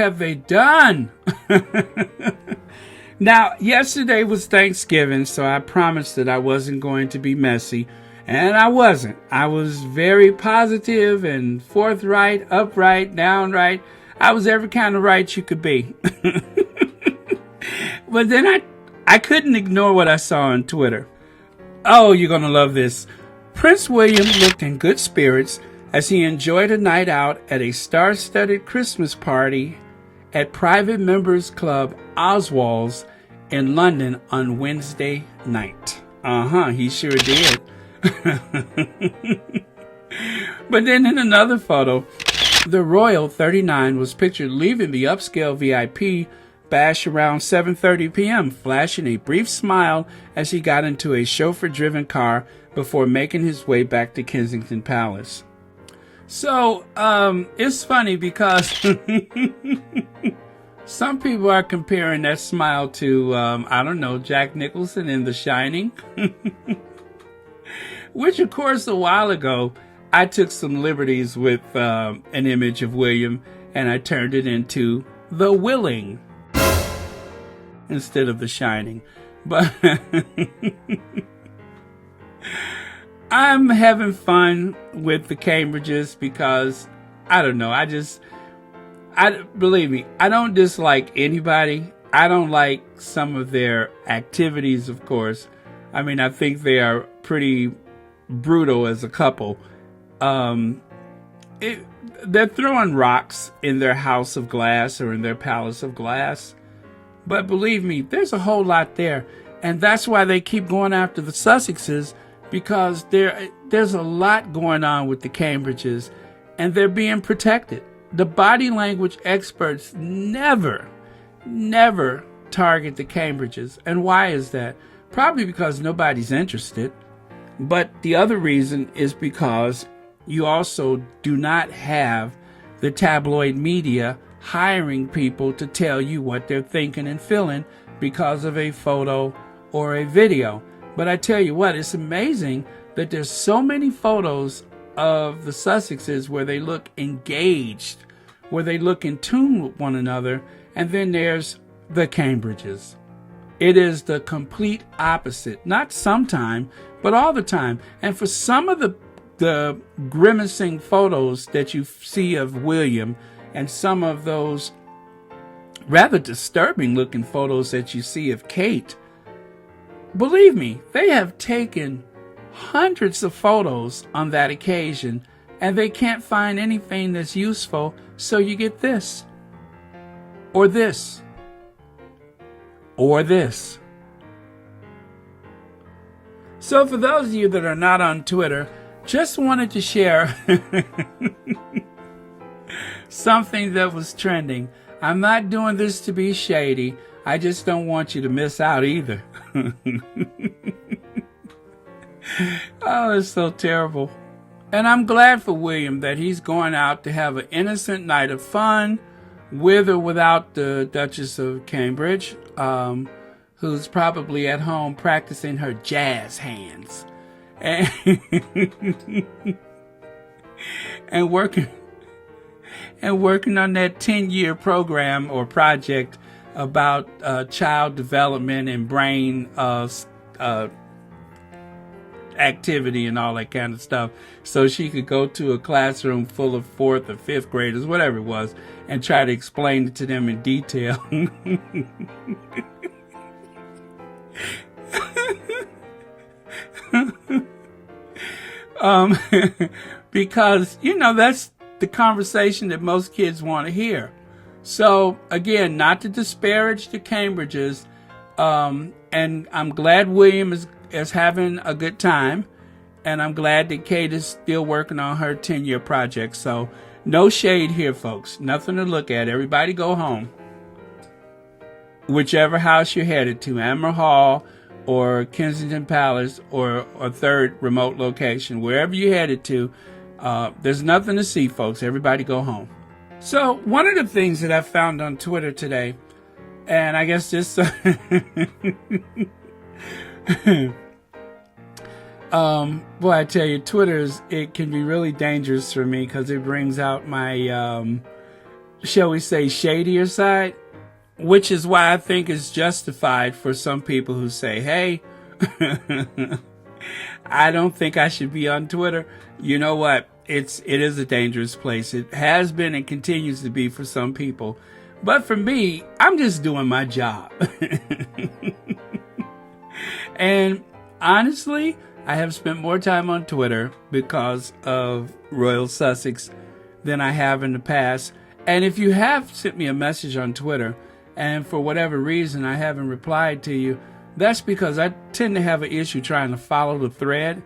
have they done? Now, yesterday was Thanksgiving, so I promised that I wasn't going to be messy. And I wasn't. I was very positive and forthright, upright, downright. I was every kind of right you could be. But then I couldn't ignore what I saw on Twitter. Oh, you're going to love this. Prince William looked in good spirits as he enjoyed a night out at a star-studded Christmas party at private members club Oswald's in London on Wednesday night. He sure did. But then in another photo, the Royal 39 was pictured leaving the upscale VIP bash around 7:30 p.m., flashing a brief smile as he got into a chauffeur-driven car before making his way back to Kensington Palace. So, it's funny because some people are comparing that smile to, Jack Nicholson in The Shining. Which, of course, a while ago, I took some liberties with an image of William, and I turned it into The Willing instead of The Shining. But I'm having fun with the Cambridges because, believe me, I don't dislike anybody. I don't like some of their activities, of course. I mean, I think they are pretty brutal as a couple. They're throwing rocks in their house of glass or in their palace of glass. But believe me, there's a whole lot there. And that's why they keep going after the Sussexes, because there's a lot going on with the Cambridges, and they're being protected. The body language experts never target the Cambridges. And why is that? Probably because nobody's interested. But the other reason is because you also do not have the tabloid media hiring people to tell you what they're thinking and feeling because of a photo or a video. But I tell you what, it's amazing that there's so many photos of the Sussexes where they look engaged, where they look in tune with one another, and then there's the Cambridges. It is the complete opposite. Not sometime, but all the time. And for some of the grimacing photos that you see of William and some of those rather disturbing looking photos that you see of Kate, believe me, they have taken hundreds of photos on that occasion, and they can't find anything that's useful, so you get this, or this, or this. So for those of you that are not on Twitter, just wanted to share something that was trending. I'm not doing this to be shady. I just don't want you to miss out either. Oh, it's so terrible. And I'm glad for William that he's going out to have an innocent night of fun, with or without the Duchess of Cambridge, who's probably at home practicing her jazz hands and, and working on that 10-year program or project about child development and brain activity and all that kind of stuff, so she could go to a classroom full of 4th or 5th graders, whatever it was, and try to explain it to them in detail. Because, that's the conversation that most kids want to hear. So, again, not to disparage the Cambridges, and I'm glad William is having a good time, and I'm glad that Kate is still working on her 10-year project. So, no shade here, folks. Nothing to look at. Everybody go home. Whichever house you're headed to, Admiral Hall or Kensington Palace or a third remote location, wherever you're headed to, there's nothing to see, folks. Everybody go home. So one of the things that I found on Twitter today, and I guess this, boy, I tell you, it can be really dangerous for me because it brings out my shall we say, shadier side, which is why I think it's justified for some people who say, hey, I don't think I should be on Twitter. You know what? It is a dangerous place. It has been and continues to be for some people. But for me, I'm just doing my job. And honestly, I have spent more time on Twitter because of Royal Sussex than I have in the past. And if you have sent me a message on Twitter, and for whatever reason I haven't replied to you, that's because I tend to have an issue trying to follow the thread.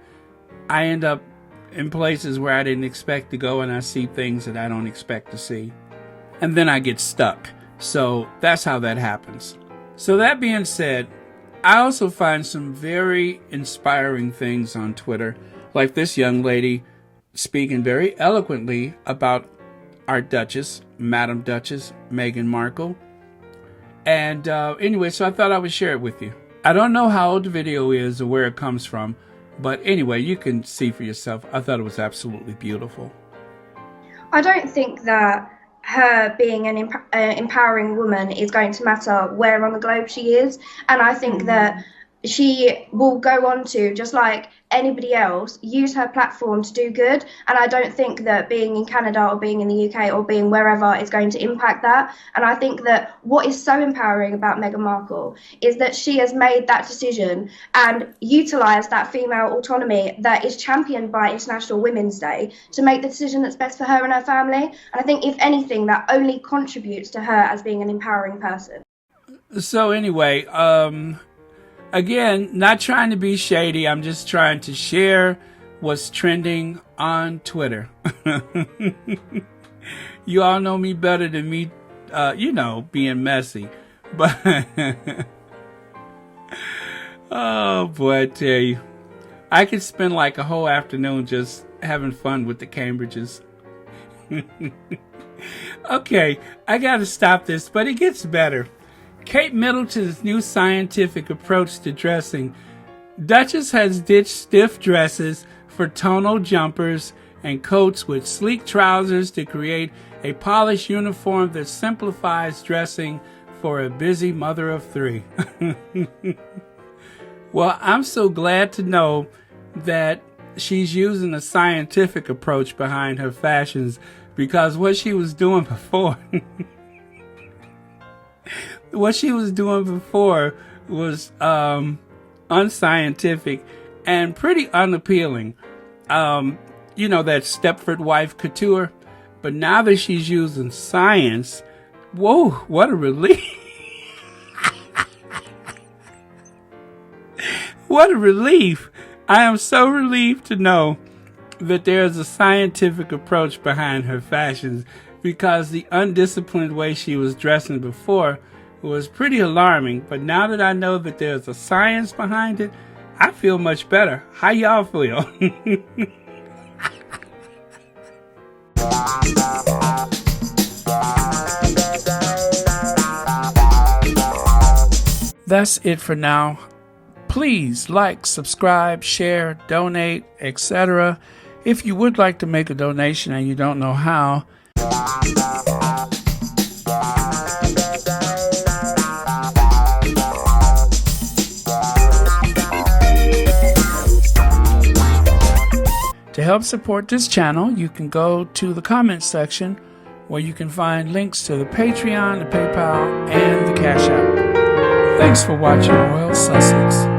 I end up in places where I didn't expect to go, and I see things that I don't expect to see. And then I get stuck. So that's how that happens. So that being said, I also find some very inspiring things on Twitter, like this young lady speaking very eloquently about our Duchess, Madam Duchess, Meghan Markle. And anyway, so I thought I would share it with you. I don't know how old the video is or where it comes from, but anyway, you can see for yourself. I thought it was absolutely beautiful. I don't think that her being an empowering woman is going to matter where on the globe she is. And I think that she will go on to, just like anybody else, use her platform to do good. And I don't think that being in Canada or being in the UK or being wherever is going to impact that. And I think that what is so empowering about Meghan Markle is that she has made that decision and utilised that female autonomy that is championed by International Women's Day to make the decision that's best for her and her family. And I think, if anything, that only contributes to her as being an empowering person. So anyway, again, not trying to be shady. I'm just trying to share what's trending on Twitter. You all know me better than me, being messy. But, oh boy, I tell you, I could spend like a whole afternoon just having fun with the Cambridges. Okay, I gotta stop this, but it gets better. Kate Middleton's new scientific approach to dressing. Duchess has ditched stiff dresses for tonal jumpers and coats with sleek trousers to create a polished uniform that simplifies dressing for a busy mother of three. Well, I'm so glad to know that she's using a scientific approach behind her fashions, because what she was doing before was unscientific and pretty unappealing. That Stepford wife couture. But now that she's using science, whoa, what a relief. What a relief. I am so relieved to know that there's a scientific approach behind her fashions, because the undisciplined way she was dressing before was pretty alarming. But now that I know that there's a science behind it, I feel much better. How y'all feel? That's it for now. Please like, subscribe, share, donate, etc. If you would like to make a donation and you don't know how, to help support this channel, you can go to the comments section where you can find links to the Patreon, the PayPal, and the Cash App. Thanks for watching Royal Sussex.